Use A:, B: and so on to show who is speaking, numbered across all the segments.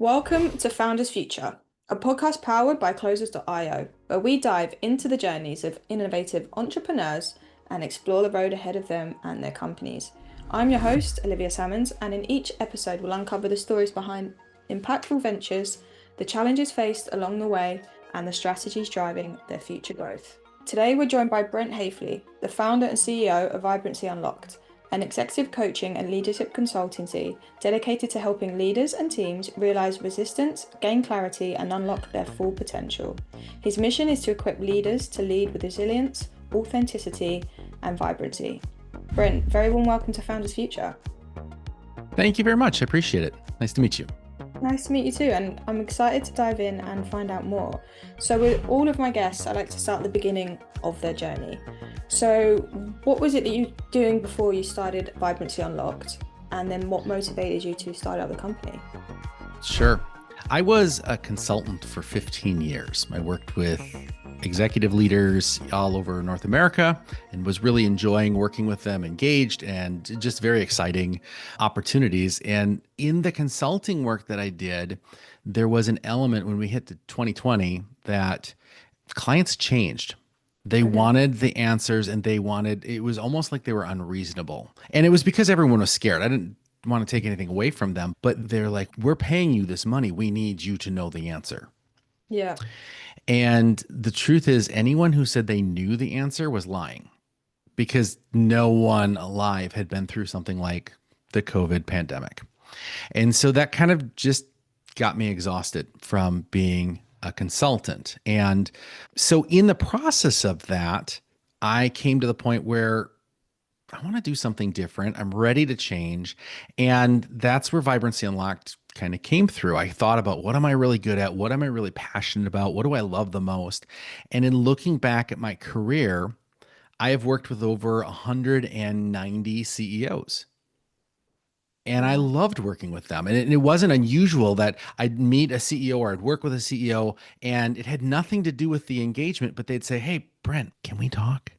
A: Welcome to Founders Future, a podcast powered by Closers.io, where we dive into the journeys of innovative entrepreneurs and explore the road ahead of them and their companies. I'm your host, Olivia Salmons, and in each episode, we'll uncover the stories behind impactful ventures, the challenges faced along the way, and the strategies driving their future growth. Today, we're joined by Brent Hafele, the founder and CEO of Vibrancy Unlocked, an executive coaching and leadership consultancy dedicated to helping leaders and teams realize resistance, gain clarity, and unlock their full potential. His mission is to equip leaders to lead with resilience, authenticity, and vibrancy. Brent, very warm welcome to Founders Future.
B: Thank you very much. I appreciate it. Nice to meet you.
A: Nice to meet you too, and I'm excited to dive in and find out more. So with all of my guests, I like to start at the beginning of their journey. So what was it that you were doing before you started Vibrancy Unlocked? And then what motivated you to start up the company?
B: Sure. I was a consultant for 15 years. I worked with executive leaders all over North America and was really enjoying working with them, engaged, and just very exciting opportunities. And in the consulting work that I did, there was an element when we hit to 2020 that clients changed. They wanted the answers and it was almost like they were unreasonable. And it was because everyone was scared. I didn't want to take anything away from them, but they're like, we're paying you this money. We need you to know the answer.
A: Yeah.
B: And the truth is, anyone who said they knew the answer was lying, because no one alive had been through something like the COVID pandemic. And so that kind of just got me exhausted from being a consultant. And so in the process of that, I came to the point where I want to do something different. I'm ready to change. And that's where Vibrancy Unlocked kind of came through. I thought about, what am I really good at? What am I really passionate about? What do I love the most? And in looking back at my career, I have worked with over 190 CEOs. And I
A: Wow.
B: loved working with them. And it wasn't unusual that I'd meet a CEO or I'd work with a CEO and it had nothing to do with the engagement, but they'd say, "Hey, Brent, can we talk?"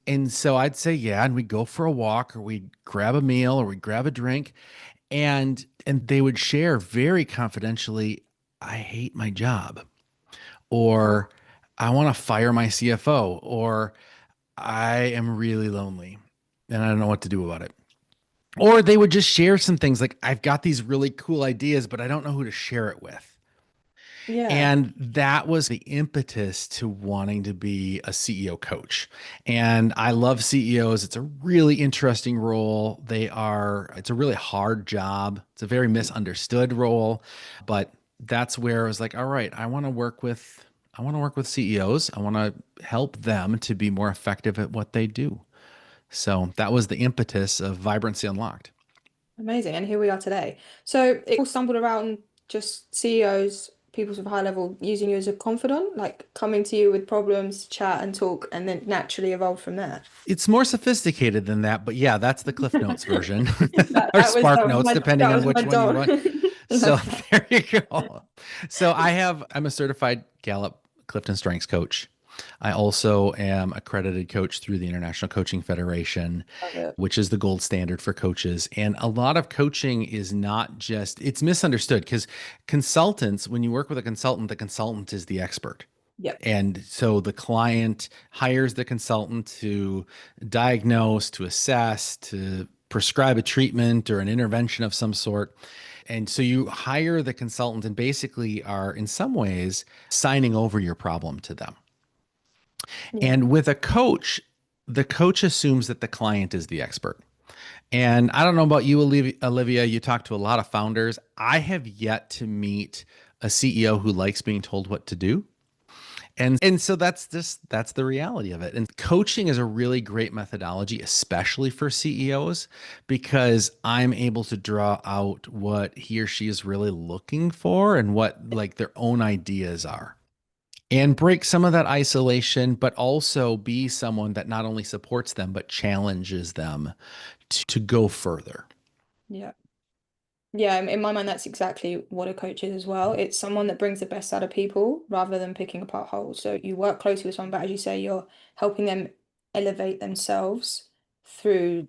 B: And so I'd say, yeah, and we'd go for a walk or we'd grab a meal or we'd grab a drink, and they would share very confidentially, "I hate my job," or "I want to fire my CFO," or "I am really lonely and I don't know what to do about it." Or they would just share some things like, "I've got these really cool ideas, but I don't know who to share it with."
A: Yeah.
B: And that was the impetus to wanting to be a CEO coach. And I love CEOs. It's a really interesting role. It's a really hard job. It's a very misunderstood role. But that's where I was like, all right, I want to work with CEOs. I want to help them to be more effective at what they do. So that was the impetus of Vibrancy Unlocked.
A: Amazing. And here we are today. So it all stumbled around just CEOs, people with high level using you as a confidant, like coming to you with problems, chat and talk, and then naturally evolved from there.
B: It's more sophisticated than that, but yeah, that's the Cliff Notes version or
A: That was
B: Spark Notes, depending
A: that
B: on
A: was my
B: which one you
A: goal.
B: want. So there you go. So I'm a certified Gallup Clifton Strengths coach. I also am accredited coach through the International Coaching Federation,
A: Love it.
B: which is the gold standard for coaches. And a lot of coaching is not just, it's misunderstood because consultants, when you work with a consultant, the consultant is the expert.
A: Yep.
B: And so the client hires the consultant to diagnose, to assess, to prescribe a treatment or an intervention of some sort. And so you hire the consultant and basically are, in some ways, signing over your problem to them.
A: Yeah.
B: And with a coach, the coach assumes that the client is the expert. And I don't know about you, Olivia, you talk to a lot of founders. I have yet to meet a CEO who likes being told what to do. And so that's the reality of it. And coaching is a really great methodology, especially for CEOs, because I'm able to draw out what he or she is really looking for and what like their own ideas are. And break some of that isolation, but also be someone that not only supports them, but challenges them to go further.
A: Yeah. Yeah, in my mind, that's exactly what a coach is as well. It's someone that brings the best out of people rather than picking apart holes. So you work closely with someone, but as you say, you're helping them elevate themselves through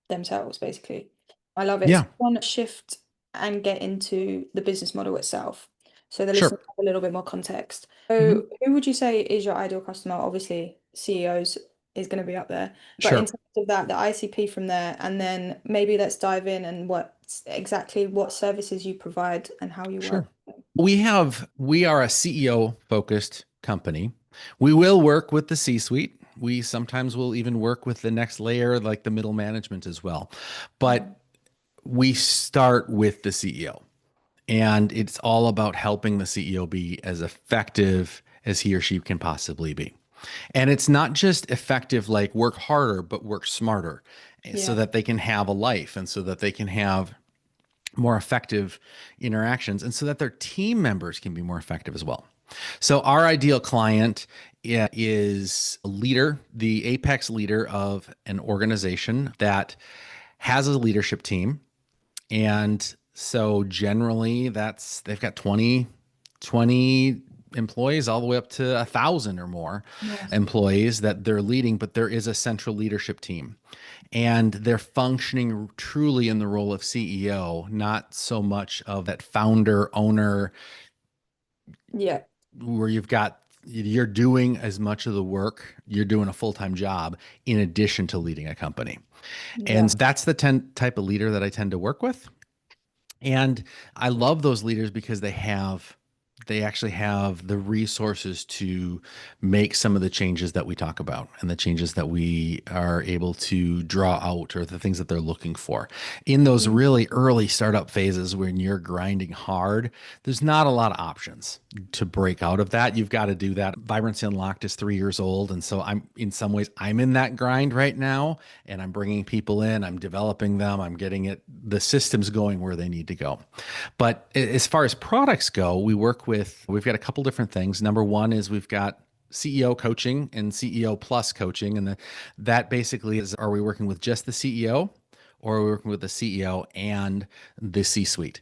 A: themselves, basically. I love it. So
B: Yeah.
A: one shift and get into the business model itself. So the
B: Sure.
A: listeners have a little bit more context.
B: Mhm.
A: So who would you say is your ideal customer? Obviously, CEOs is going to be up there. But in
B: Sure.
A: terms of that, the ICP from there, and then maybe let's dive in and what services you provide and how you
B: Sure.
A: work.
B: We are a CEO focused company. We will work with the C-suite. We sometimes will even work with the next layer, like the middle management as well.
A: Mhm.
B: But we start with the CEO. And it's all about helping the CEO be as effective as he or she can possibly be. And it's not just effective, like work harder, but work smarter so
A: Yeah.
B: that they can have a life and so that they can have more effective interactions and so that their team members can be more effective as well. So, our ideal client is a leader, the apex leader of an organization that has a leadership team. And so generally they've got 20 employees all the way up to 1,000 or more
A: Nice.
B: employees that they're leading, but there is a central leadership team. And they're functioning truly in the role of CEO, not so much of that founder owner
A: Yeah.
B: where you're doing as much of the work, you're doing a full-time job in addition to leading a company. And
A: Yeah.
B: that's the type of leader that I tend to work with. And I love those leaders because they actually have the resources to make some of the changes that we talk about and the changes that we are able to draw out or the things that they're looking for. In those
A: Mm.
B: really early startup phases when you're grinding hard, there's not a lot of options to break out of that. You've got to do that. Vibrancy Unlocked is 3 years old. And so I'm in that grind right now and I'm bringing people in, I'm developing them, I'm getting the systems going where they need to go. But as far as products go, we've got a couple different things. Number one is we've got CEO coaching and CEO plus coaching. And that basically is, are we working with just the CEO or are we working with the CEO and the C-suite?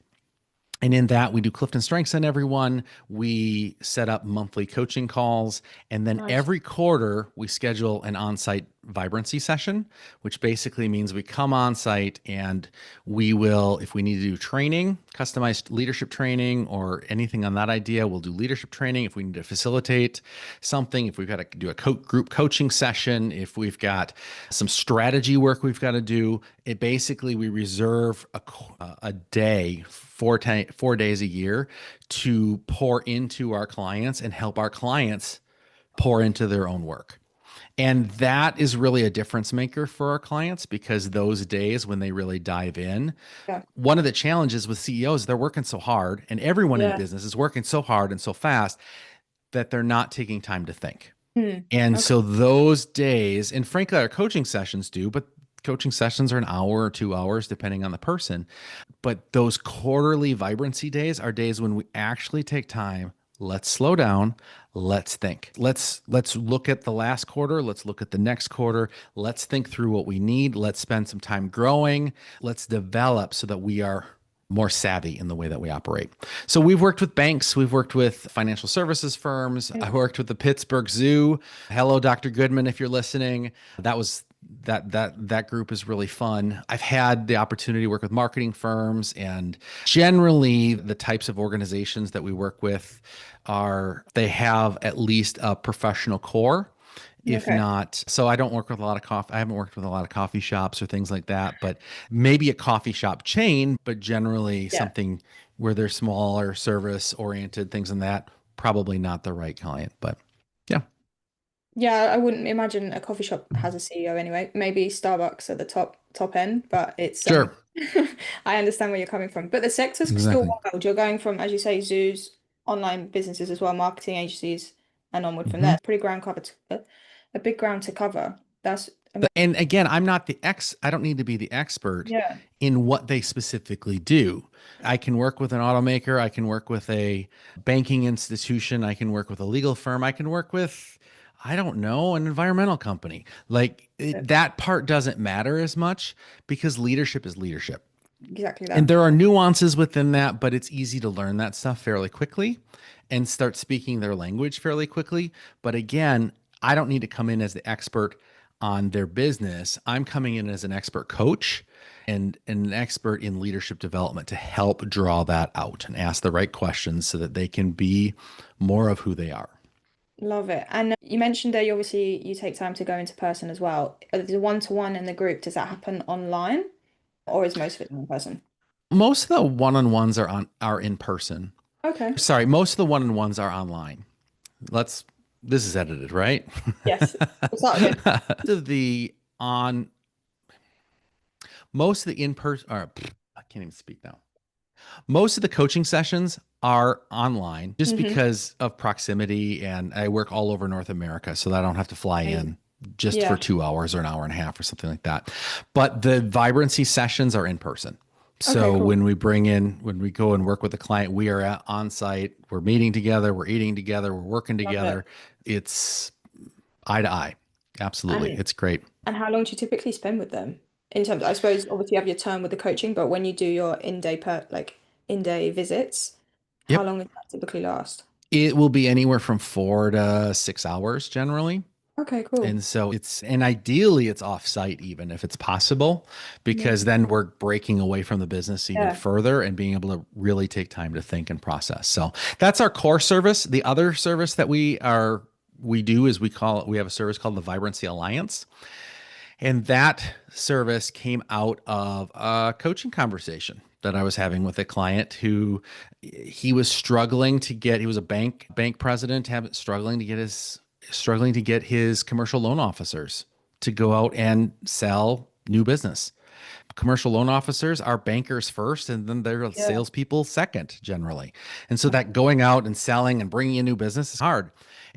B: And in that, we do Clifton Strengths on everyone. We set up monthly coaching calls. And then
A: Nice.
B: every quarter, we schedule an on site vibrancy session, which basically means we come on site and we will, if we need to do training, customized leadership training or anything on that idea, we'll do leadership training. If we need to facilitate something, if we've got to do a group coaching session, if we've got some strategy work we've got to do, it basically, we reserve a day, 4 days a year to pour into our clients and help our clients pour into their own work. And that is really a difference maker for our clients because those days when they really dive in,
A: Yeah.
B: one of the challenges with CEOs, they're working so hard and everyone in
A: Yeah.
B: business is working so hard and so fast that they're not taking time to think.
A: Hmm.
B: And
A: Okay.
B: so those days, and frankly, our coaching sessions do, but coaching sessions are an hour or 2 hours, depending on the person. But those quarterly vibrancy days are days when we actually take time. Let's slow down. Let's think. Let's look at the last quarter. Let's look at the next quarter. Let's think through what we need. Let's spend some time growing. Let's develop so that we are more savvy in the way that we operate. So we've worked with banks, we've worked with financial services firms. I worked with the Pittsburgh Zoo. Hello, Dr. Goodman, if you're listening. That was that group is really fun. I've had the opportunity to work with marketing firms, and generally the types of organizations that we work with they have at least a professional core. If
A: Okay.
B: not, so I don't work with a lot of coffee. I haven't worked with a lot of coffee shops or things like that, but maybe a coffee shop chain, but generally
A: Yeah.
B: something where they're smaller, service oriented, things in that, probably not the right client. But yeah,
A: Yeah, I wouldn't imagine a coffee shop has a CEO anyway. Maybe Starbucks at the top end, but it's
B: sure.
A: I understand where you're coming from. But the sector's still
B: Exactly.
A: wild. You're going from, as you say, zoos, online businesses as well, marketing agencies, and onward from there.
B: Mhm.
A: It's pretty ground cover a big ground to cover. That's
B: And again, I don't need to be the expert
A: yeah.
B: in what they specifically do. I can work with an automaker, I can work with a banking institution, I can work with a legal firm, I can work with, I don't know, an environmental company. That part doesn't matter as much because leadership is leadership.
A: Exactly
B: And
A: that.
B: there are nuances within that, but it's easy to learn that stuff fairly quickly and start speaking their language fairly quickly. But again, I don't need to come in as the expert on their business. I'm coming in as an expert coach and an expert in leadership development to help draw that out and ask the right questions so that they can be more of who they are.
A: Love it. And you mentioned that you take time to go into person as well. The one-to-one in the group, does that happen online or is most of it in person?
B: Most of the one-on-ones are in person.
A: Okay.
B: Sorry, most of the one-on-ones are online. Let's this is edited, right?
A: Yes. We'll start again.
B: the on Most of the in-person or I can't even speak now. Most of the coaching sessions are online just
A: Hmm.
B: because of proximity, and I work all over North America, so that I don't have to fly in
A: Amazing.
B: just for
A: Yeah.
B: 2 hours or an hour and a half or something like that. But the vibrancy sessions are in person.
A: Okay,
B: So
A: cool.
B: when we go and work with a client, we are on site, we're meeting together, we're eating together, we're working
A: Love it.
B: together. It's eye to eye. Absolutely.
A: And
B: It's great.
A: and how long do you typically spend with them? In terms, I suppose obviously you have your term with the coaching, but when you do your in-day visits, how
B: Yep.
A: long does that typically last?
B: It will be anywhere from 4 to 6 hours generally.
A: Okay, cool.
B: And ideally it's off site, even if it's possible, because
A: Amazing.
B: then we're breaking away from the business even
A: Yeah.
B: further and being able to really take time to think and process. So that's our core service. The other service that we do is we have a service called the Vibrancy Alliance. And that service came out of a coaching conversation that I was having with a client who he was struggling to get, he was a bank president, struggling to get his commercial loan officers to go out and sell new business. Commercial loan officers are bankers first, and then they're
A: Yeah.
B: salespeople second, generally. And so that going out and selling and bringing in new business is hard.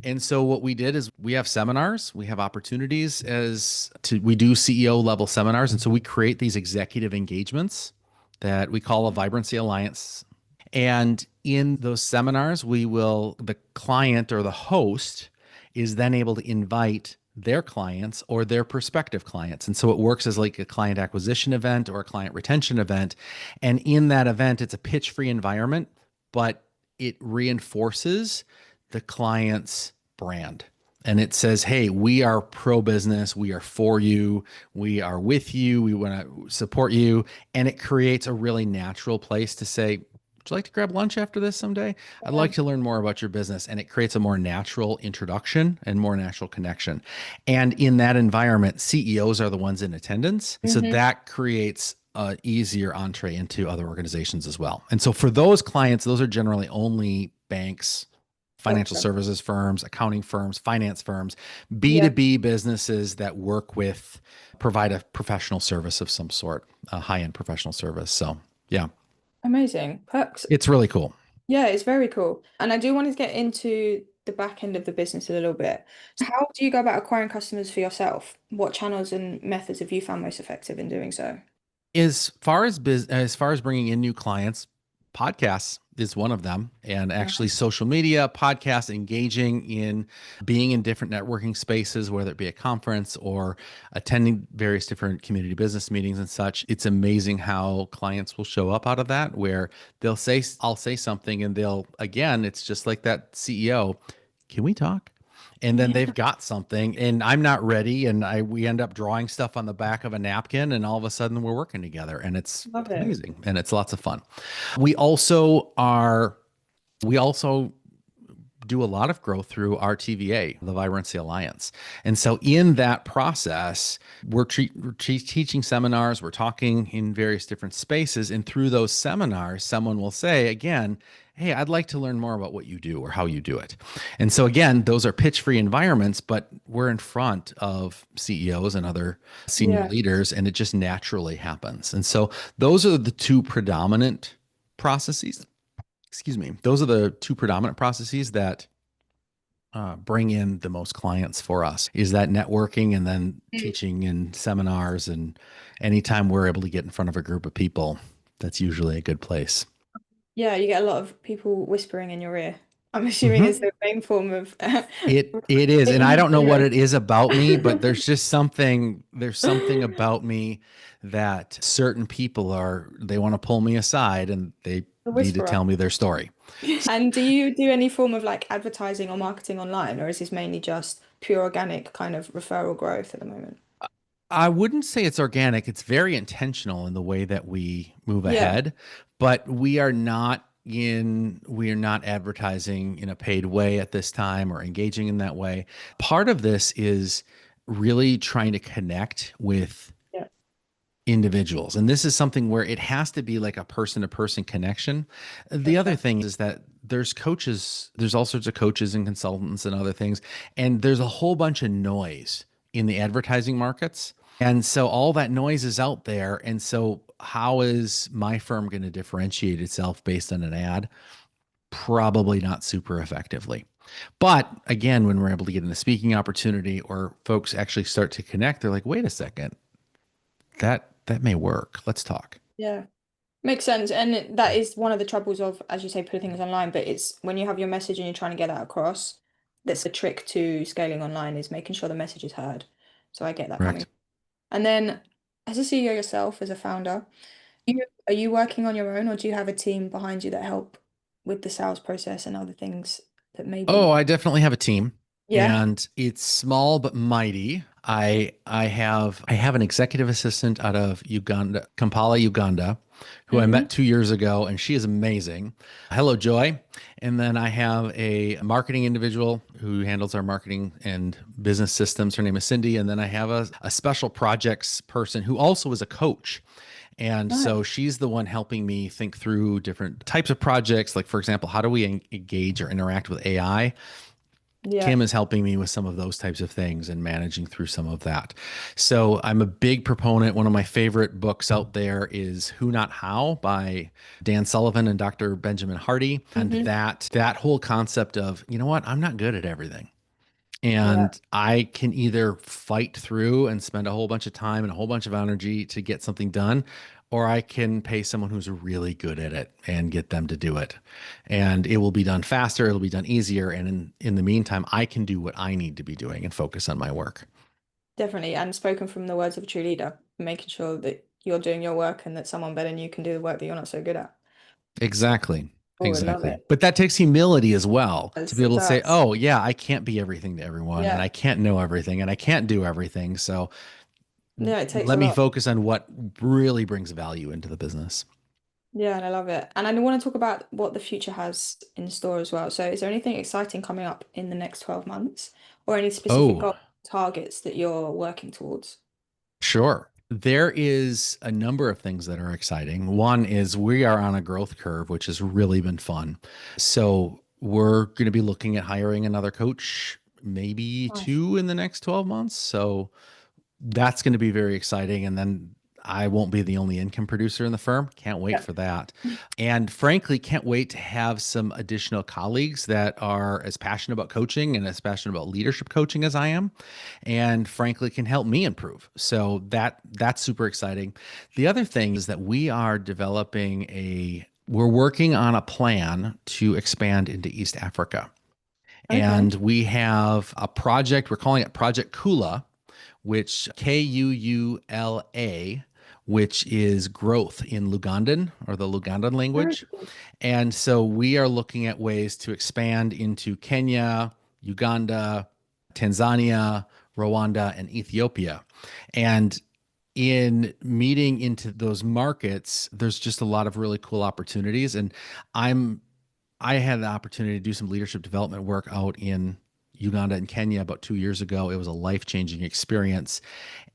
B: And so what we did is we have seminars, we have opportunities we do CEO level seminars. And so we create these executive engagements that we call a Vibrancy Alliance. And in those seminars, the client or the host is then able to invite their clients or their prospective clients. And so it works as like a client acquisition event or a client retention event. And in that event, it's a pitch free environment, but it reinforces the client's brand. And it says, hey, we are pro business. We are for you. We are with you. We want to support you. And it creates a really natural place to say, would you like to grab lunch after this someday? I'd
A: Yeah.
B: like to learn more about your business. And it creates a more natural introduction and more natural connection. And in that environment, CEOs are the ones in attendance. And so
A: Hmm.
B: that creates an easier entree into other organizations as well. And so for those clients, those are generally only banks, financial
A: Gotcha.
B: services firms, accounting firms, finance firms,
A: Yeah.
B: B2B businesses that provide a professional service of some sort, a high-end professional service. So yeah,
A: Amazing. Perks.
B: it's really cool.
A: Yeah, it's very cool. And I do want to get into the back end of the business a little bit. So how do you go about acquiring customers for yourself? What channels and methods have you found most effective in doing so?
B: As far as bringing in new clients, podcasts is one of them, and actually
A: Nice.
B: social media, podcasts, engaging in being in different networking spaces, whether it be a conference or attending various different community business meetings and such. It's amazing how clients will show up out of that, where I'll say something, and it's just like that CEO. Can we talk? And then
A: Yeah,
B: they've got something, and I'm not ready, and we end up drawing stuff on the back of a napkin, and all of a sudden we're working together, and it's
A: love it.
B: amazing, and it's lots of fun. We also are we also do a lot of growth through our TVA, the Vibrancy Alliance. And so in that process, we're teaching seminars, we're talking in various different spaces. And through those seminars, someone will say, again, hey, I'd like to learn more about what you do or how you do it. And so again, those are pitch-free environments, but we're in front of CEOs and other senior
A: Yeah.
B: leaders, and it just naturally happens. And so those are the two predominant processes. Excuse me. Those are the two predominant processes that bring in the most clients for us, is that networking and then
A: Mm.
B: teaching and seminars. And anytime we're able to get in front of a group of people, that's usually a good place.
A: Yeah, you get a lot of people whispering in your ear. I'm assuming it's
B: Mhm.
A: the main form of
B: It is. And I
A: getting
B: don't know what
A: generate
B: it is about me, but there's something about me that certain people they want to pull me aside and they
A: the
B: need to
A: whisperer.
B: tell me their story.
A: And do you do any form of like advertising or marketing online, or is this mainly just pure organic kind of referral growth at the moment?
B: I wouldn't say it's organic. It's very intentional in the way that we move
A: Yeah,
B: ahead, but we are not advertising in a paid way at this time or engaging in that way. Part of this is really trying to connect with
A: yeah,
B: individuals. And this is something where it has to be like a person to person connection. The other
A: gotcha.
B: thing is that there's coaches, there's all sorts of coaches and consultants and other things. And there's a whole bunch of noise in the advertising markets. And so all that noise is out there. And so, how is my firm going to differentiate itself based on an ad? Probably not super effectively. But again, when we're able to get in a speaking opportunity or folks actually start to connect, they're like, wait a second, that may work. Let's talk.
A: Yeah. Makes sense. And that is one of the troubles of, as you say, putting things online. But it's when you have your message and you're trying to get that across, that's the trick to scaling online is making sure the message is heard. So I get that coming.
B: Correct.
A: And then as a CEO yourself, as a founder, are you working on your own or do you have a team behind you that help with the sales process and other things that
B: Oh,
A: maybe,
B: I definitely have a team,
A: yeah.
B: and it's small but mighty. I have an executive assistant out of Uganda, Kampala, Uganda, who I met
A: Hmm.
B: 2 years ago, and she is amazing. Hello, Joy. And then I have a marketing individual who handles our marketing and business systems. Her name is Cindy. And then I have a special projects person who also is a coach. And so
A: Nice.
B: she's the one helping me think through different types of projects. Like, for example, how do we engage or interact with AI?
A: Yeah.
B: Kim is helping me with some of those types of things and managing through some of that. So I'm a big proponent. One of my favorite books out there is Who Not How by Dan Sullivan and Dr. Benjamin Hardy. And
A: Hmm.
B: that whole concept of, you know what, I'm not good at everything.
A: Yeah,
B: And I can either fight through and spend a whole bunch of time and a whole bunch of energy to get something done, or I can pay someone who's really good at it and get them to do it. And it will be done faster, it'll be done easier. And in the meantime, I can do what I need to be doing and focus on my work.
A: definitely. And spoken from the words of a true leader, making sure that you're doing your work and that someone better than you can do the work that you're not so good at.
B: Exactly.
A: Oh, I love
B: Exactly.
A: it.
B: But that takes humility as well to
A: Yes,
B: be
A: it
B: able to say,
A: does.
B: oh, yeah, I can't be everything to everyone and
A: Yeah.
B: I can't know everything and I can't do everything. So
A: Yeah, it takes
B: let
A: a
B: me
A: lot.
B: focus on what really brings value into the business.
A: Yeah, and I love it. And I want to talk about what the future has in store as well. So is there anything exciting coming up in the next 12 months or any specific
B: Oh,
A: goal targets that you're working towards?
B: sure. There is a number of things that are exciting. One is we are on a growth curve, which has really been fun. So we're going to be looking at hiring another coach, maybe
A: Nice.
B: two in the next 12 months. So that's going to be very exciting. And then I won't be the only income producer in the firm. Can't wait
A: Yeah.
B: for that. And frankly, can't wait to have some additional colleagues that are as passionate about coaching and as passionate about leadership coaching as I am, and frankly can help me improve. So that's super exciting. The other thing is that we're working on a plan to expand into East Africa.
A: Okay.
B: And we have a project, we're calling it Project Kula, which Kuula, which is growth in Lugandan or the Lugandan
A: Very
B: language.
A: cool.
B: And so we are looking at ways to expand into Kenya, Uganda, Tanzania, Rwanda, and Ethiopia. And in meeting into those markets, there's just a lot of really cool opportunities. And I'm I had the opportunity to do some leadership development work out in Uganda and Kenya about 2 years ago. It was a life-changing experience.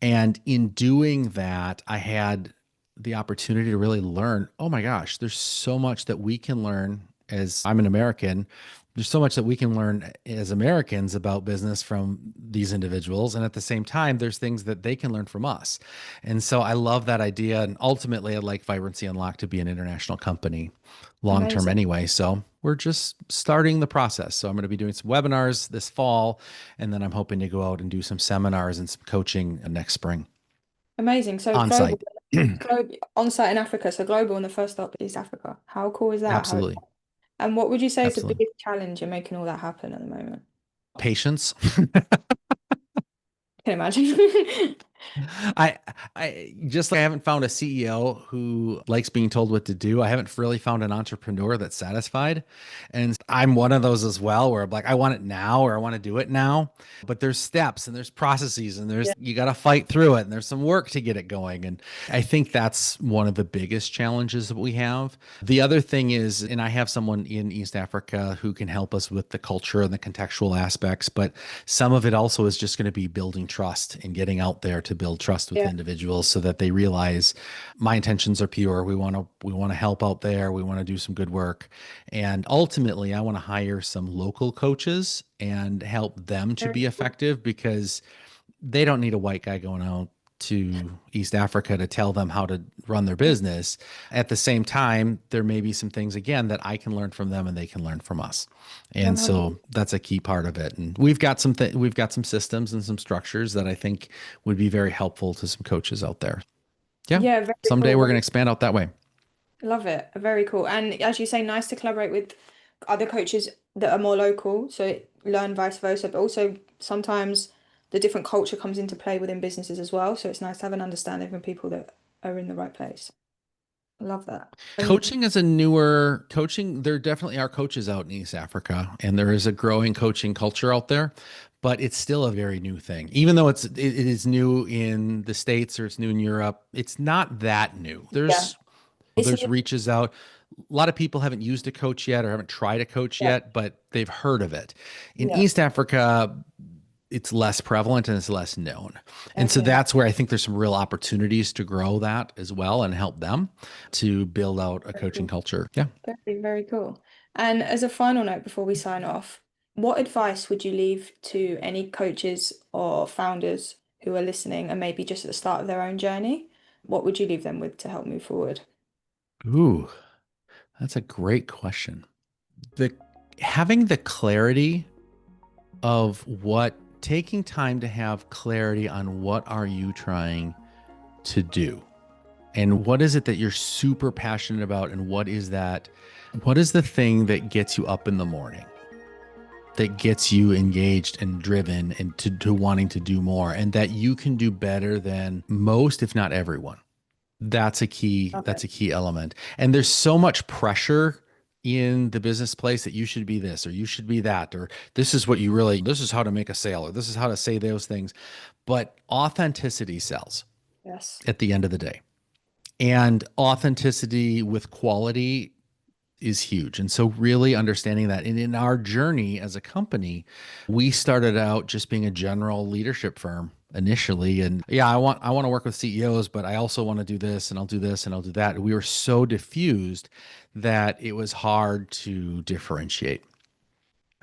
B: And in doing that, I had the opportunity to really learn, oh my gosh, there's so much that we can learn as I'm an American. There's so much that we can learn as Americans about business from these individuals. And at the same time, there's things that they can learn from us. And so I love that idea. And ultimately, I'd like Vibrancy Unlocked to be an international company long term
A: Amazing.
B: anyway. So we're just starting the process. So I'm going to be doing some webinars this fall. And then I'm hoping to go out and do some seminars and some coaching next spring
A: Amazing. So
B: on
A: global,
B: site.
A: on site in Africa. So global and the first stop is Africa. How cool is that?
B: Absolutely.
A: And what would you say is the
B: Absolutely.
A: biggest challenge in making all that happen at the moment?
B: Patience.
A: Can imagine.
B: I I haven't found a CEO who likes being told what to do. I haven't really found an entrepreneur that's satisfied. And I'm one of those as well, where I'm like, I want it now or I want to do it now. But there's steps and there's processes and
A: Yeah.
B: you got to fight through it and there's some work to get it going. And I think that's one of the biggest challenges that we have. The other thing is, and I have someone in East Africa who can help us with the culture and the contextual aspects, but some of it also is just going to be building trust and getting out there to build trust with
A: Yeah.
B: individuals so that they realize my intentions are pure. We want to help out there. We want to do some good work. And ultimately, I want to hire some local coaches and help them to
A: Very
B: be
A: cool.
B: effective because they don't need a white guy going out to East Africa to tell them how to run their business. At the same time, there may be some things again that I can learn from them and they can learn from us. And
A: 100.
B: so that's a key part of it. And we've got some systems and some structures that I think would be very helpful to some coaches out there. Yeah.
A: Yeah, very
B: Someday
A: cool.
B: we're going to expand out that way.
A: Love it. Very cool. And as you say, nice to collaborate with other coaches that are more local, so learn vice versa, but also sometimes the different culture comes into play within businesses as well. So it's nice to have an understanding from people that are in the right place. Love that.
B: There definitely are coaches out in East Africa, and there is a growing coaching culture out there, but it's still a very new thing. Even though it is new in the States or it's new in Europe, it's not that new.
A: Yeah. It's
B: There's reaches out. A lot of people haven't used a coach yet or haven't tried a coach
A: yeah,
B: yet, but they've heard of it. In
A: yeah,
B: East Africa, it's less prevalent and it's less known. And so
A: okay.
B: that's where I think there's some real opportunities to grow that as well and help them to build out a
A: Very
B: coaching
A: cool.
B: culture. Yeah.
A: Very, very cool. And as a final note before we sign off, what advice would you leave to any coaches or founders who are listening and maybe just at the start of their own journey? What would you leave them with to help move forward?
B: Ooh, that's a great question. The Having the clarity of what taking time to have clarity on what are you trying to do and what is it that you're super passionate about and what is the thing that gets you up in the morning, that gets you engaged and driven and to wanting to do more and that you can do better than most if not everyone.
A: Okay.
B: That's a key element. And there's so much pressure in the business place that you should be this or you should be that or this is how to make a sale or this is how to say those things. But authenticity sells
A: Yes.
B: at the end of the day. And authenticity with quality is huge. And so really understanding that. And in our journey as a company, we started out just being a general leadership firm initially. And yeah, I want to work with CEOs, but I also want to do this and I'll do this and I'll do that. We were so diffused that it was hard to differentiate.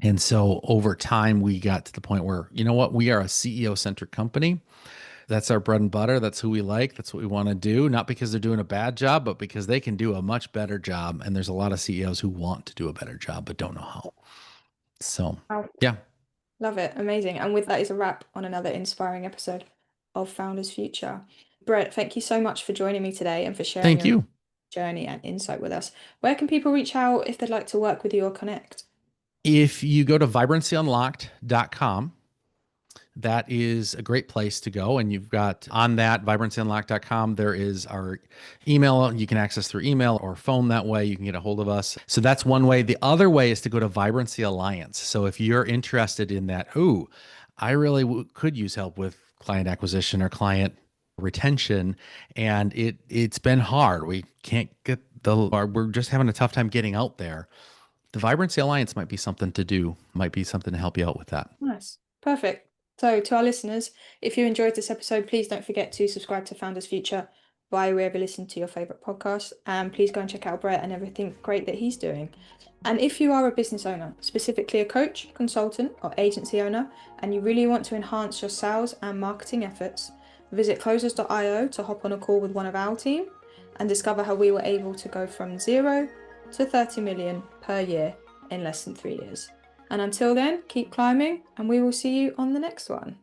B: And so over time, we got to the point where, you know what, we are a CEO centric company. That's our bread and butter. That's who we like. That's what we want to do. Not because they're doing a bad job, but because they can do a much better job. And there's a lot of CEOs who want to do a better job, but don't know how. So,
A: Wow.
B: yeah.
A: Love it. Amazing. And with that is a wrap on another inspiring episode of Founders Future. Brett, thank you so much for joining me today and for sharing
B: Thank
A: your
B: you.
A: journey and insight with us. Where can people reach out if they'd like to work with you or connect?
B: If you go to vibrancyunlocked.com, that is a great place to go. And you've got on that vibrancyunlocked.com, there is our email. You can access through email or phone that way. You can get a hold of us. So that's one way. The other way is to go to Vibrancy Alliance. So if you're interested in that, I really could use help with client acquisition or client retention, and it's been hard. We can't get we're just having a tough time getting out there. The Vibrancy Alliance might be something to do, might be something to help you out with that.
A: Nice. Perfect. So, to our listeners, if you enjoyed this episode, please don't forget to subscribe to Founders Future via wherever you listen to your favorite podcast. And please go and check out Brett and everything great that he's doing. And if you are a business owner, specifically a coach, consultant, or agency owner, and you really want to enhance your sales and marketing efforts, visit closers.io to hop on a call with one of our team and discover how we were able to go from 0 to 30 million per year in less than 3 years. And until then, keep climbing, and we will see you on the next one.